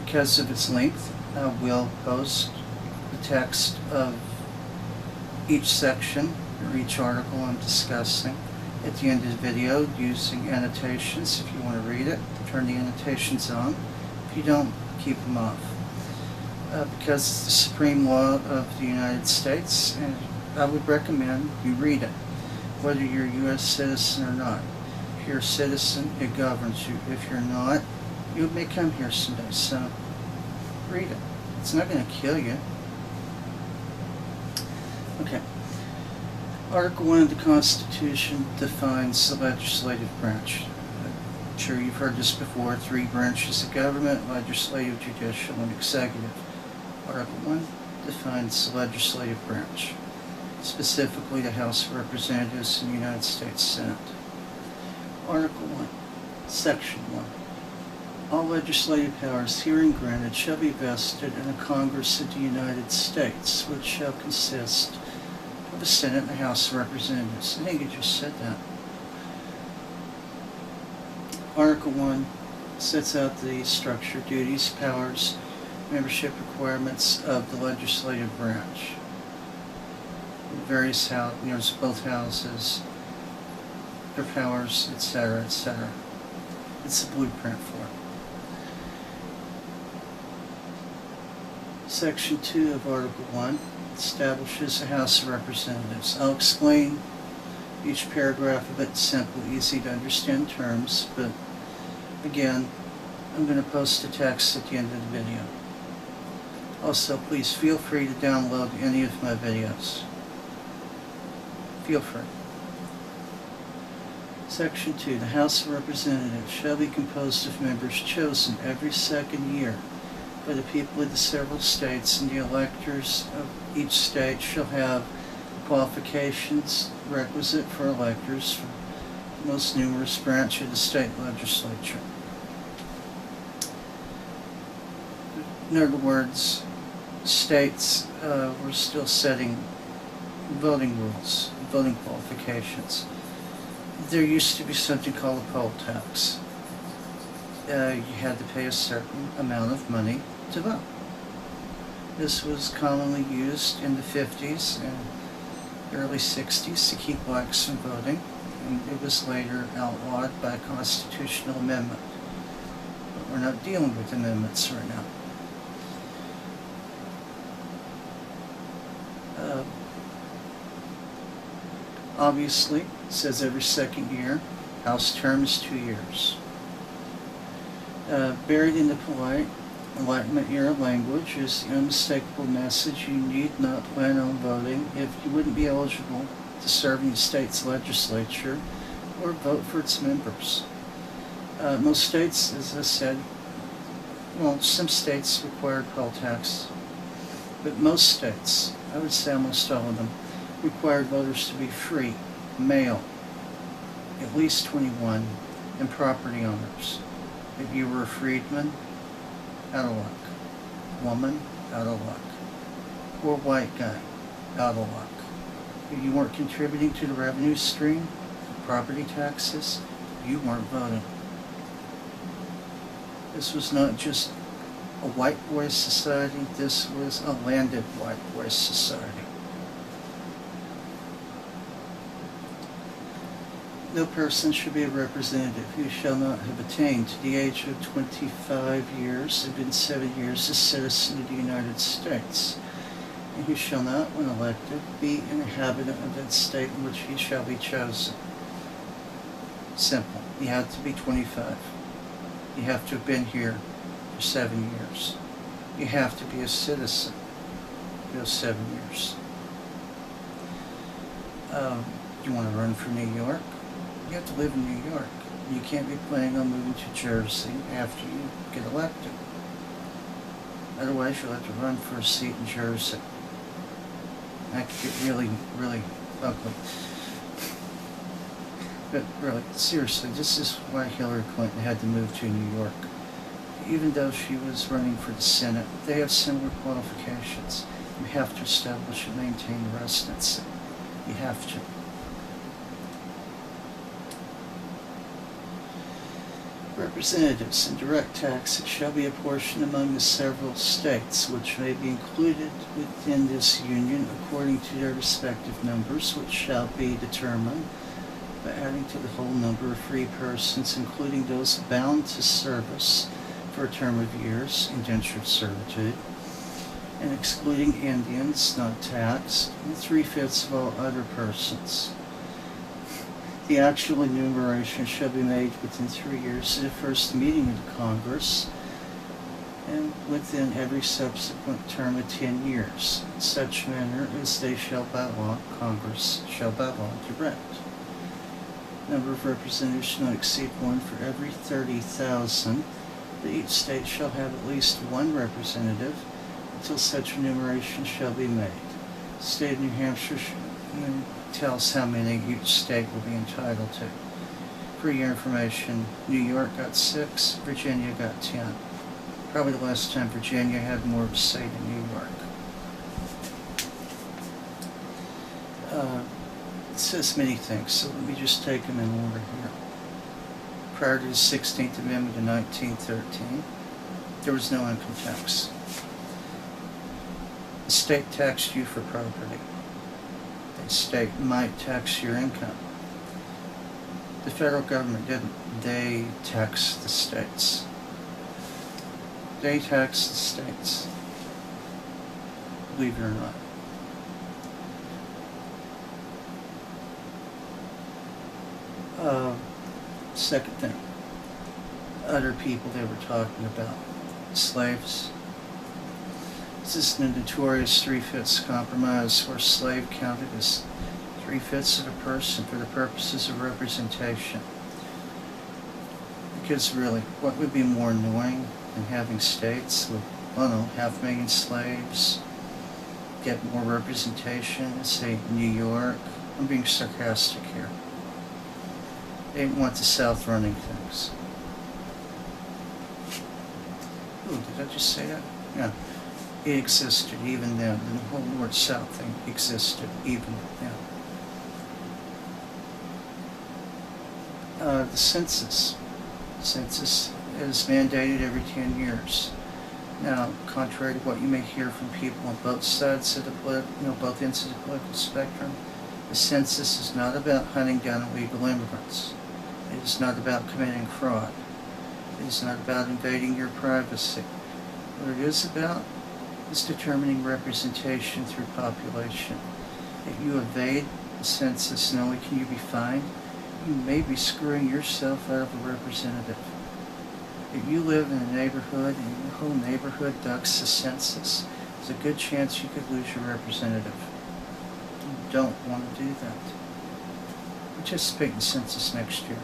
Because of its length, we'll post the text of each section or each article I'm discussing at the end of the video using annotations. If you want to read it, turn the annotations on. If you don't, keep them off. Because it's the supreme law of the United States, and I would recommend you read it, whether you're a U.S. citizen or not. If you're a citizen, it governs you. If you're not, you may come here someday, so read it. It's not going to kill you. Okay. Article 1 of the Constitution defines the legislative branch. I'm sure you've heard this before. 3 branches of government: legislative, judicial, and executive. Article 1 defines the legislative branch, specifically the House of Representatives and the United States Senate. Article 1, Section 1. All legislative powers herein granted shall be vested in a Congress of the United States, which shall consist of a Senate and a House of Representatives. I think you just said that. Article 1 sets out the structure, duties, powers, membership requirements of the legislative branch. Various houses, both houses, their powers, etc., etc. It's a blueprint for it. Section 2 of Article 1 establishes a House of Representatives. I'll explain each paragraph of it in simple, easy to understand terms, but again, I'm going to post the text at the end of the video. Also, please feel free to download any of my videos. Feel free. Section 2. The House of Representatives shall be composed of members chosen every second year by the people of the several states, and the electors of each state shall have qualifications requisite for electors from the most numerous branch of the state legislature. In other words, states were still setting voting rules, voting qualifications. There used to be something called a poll tax. You had to pay a certain amount of money to vote. This was commonly used in the 50s and early 60s to keep blacks from voting, and it was later outlawed by a constitutional amendment. But we're not dealing with amendments right now. Obviously, it says every second year. House term is 2 years. Buried in the polite Enlightenment era language is the unmistakable message: you need not plan on voting if you wouldn't be eligible to serve in the state's legislature or vote for its members. Most states, as I said, well, some states required poll tax, but most states, I would say almost all of them, required voters to be free, male, at least 21, and property owners. If you were a freedman, out of luck. Woman, out of luck. Poor white guy, out of luck. If you weren't contributing to the revenue stream, property taxes, you weren't voting. This was not just a white boy society, this was a landed white boy society. No person should be a representative who shall not have attained to the age of 25 years and been 7 years a citizen of the United States, and who shall not, when elected, be an inhabitant of that state in which he shall be chosen. Simple. You have to be 25. You have to have been here for 7 years. You have to be a citizen for those 7 years. You want to run for New York? You have to live in New York. You can't be planning on moving to Jersey after you get elected. Otherwise, you'll have to run for a seat in Jersey. That could get really, really ugly. But really, seriously, this is why Hillary Clinton had to move to New York. Even though she was running for the Senate, they have similar qualifications. You have to establish and maintain residency. You have to. Representatives in direct taxes shall be apportioned among the several states which may be included within this union according to their respective numbers, which shall be determined by adding to the whole number of free persons, including those bound to service for a term of years, indentured servitude, and excluding Indians not taxed, and 3/5 of all other persons. The actual enumeration shall be made within 3 years of the first meeting of the Congress, and within every subsequent term of 10 years, in such manner as they shall by law, Congress shall by law direct. Number of representatives shall not exceed 1 for every 30,000, but each state shall have at least 1 representative until such enumeration shall be made. The state of New Hampshire tells how many each state will be entitled to. For your information, New York got 6, Virginia got 10. Probably the last time Virginia had more to say than New York. It says many things, so let me just take them in order here. Prior to the 16th Amendment of 1913, there was no income tax. The state taxed you for property. The state might tax your income. The federal government didn't. They taxed the states. They taxed the states. Believe it or not. Second thing. Other people they were talking about. Slaves. This is the notorious 3/5 compromise, where a slave counted as 3/5 of a person for the purposes of representation. Because really, what would be more annoying than having states with, I don't know, 500,000 slaves, get more representation, say New York? I'm being sarcastic here. They didn't want the South running things. Ooh, did I just say that? Yeah. It existed even then. The whole North-South thing existed even then. The census. Census is mandated every 10 years. Now, contrary to what you may hear from people on both sides of the both ends of the political spectrum, the census is not about hunting down illegal immigrants. It is not about committing fraud. It is not about invading your privacy. What it is about is determining representation through population. If you evade the census, not only can you be fined, you may be screwing yourself out of a representative. If you live in a neighborhood and your whole neighborhood ducks the census, there's a good chance you could lose your representative. You don't want to do that. Participate in the census next year.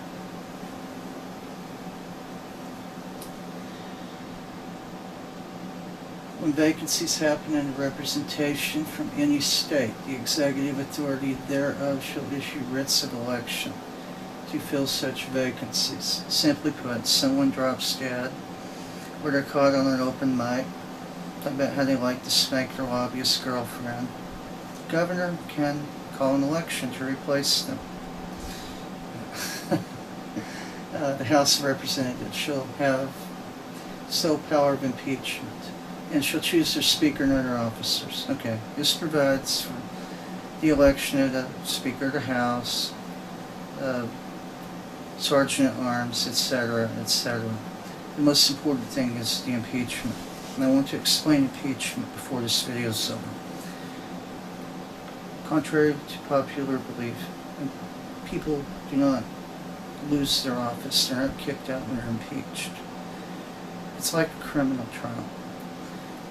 When vacancies happen in a representation from any state, the executive authority thereof shall issue writs of election to fill such vacancies. Simply put, someone drops dead, or they're caught on an open mic about how they like to spank their lobbyist girlfriend. The governor can call an election to replace them. The House of Representatives shall have sole power of impeachment, and shall choose their speaker and other officers. Okay, this provides for the election of the Speaker of the House, Sergeant at Arms, etc., etc. The most important thing is the impeachment. And I want to explain impeachment before this video is over. Contrary to popular belief, people do not lose their office. They're not kicked out when they're impeached. It's like a criminal trial.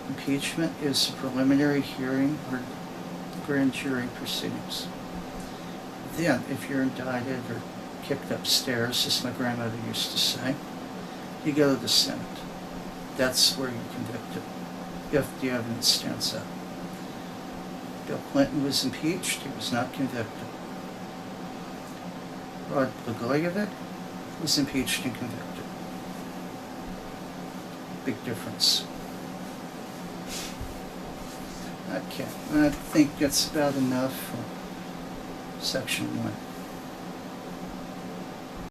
Impeachment is a preliminary hearing or grand jury proceedings. Then, if you're indicted or kicked upstairs, as my grandmother used to say, you go to the Senate. That's where you're convicted, if the evidence stands up. Bill Clinton was impeached, he was not convicted. Rod Blagojevich was impeached and convicted. Big difference. Okay, I think that's about enough for section 1.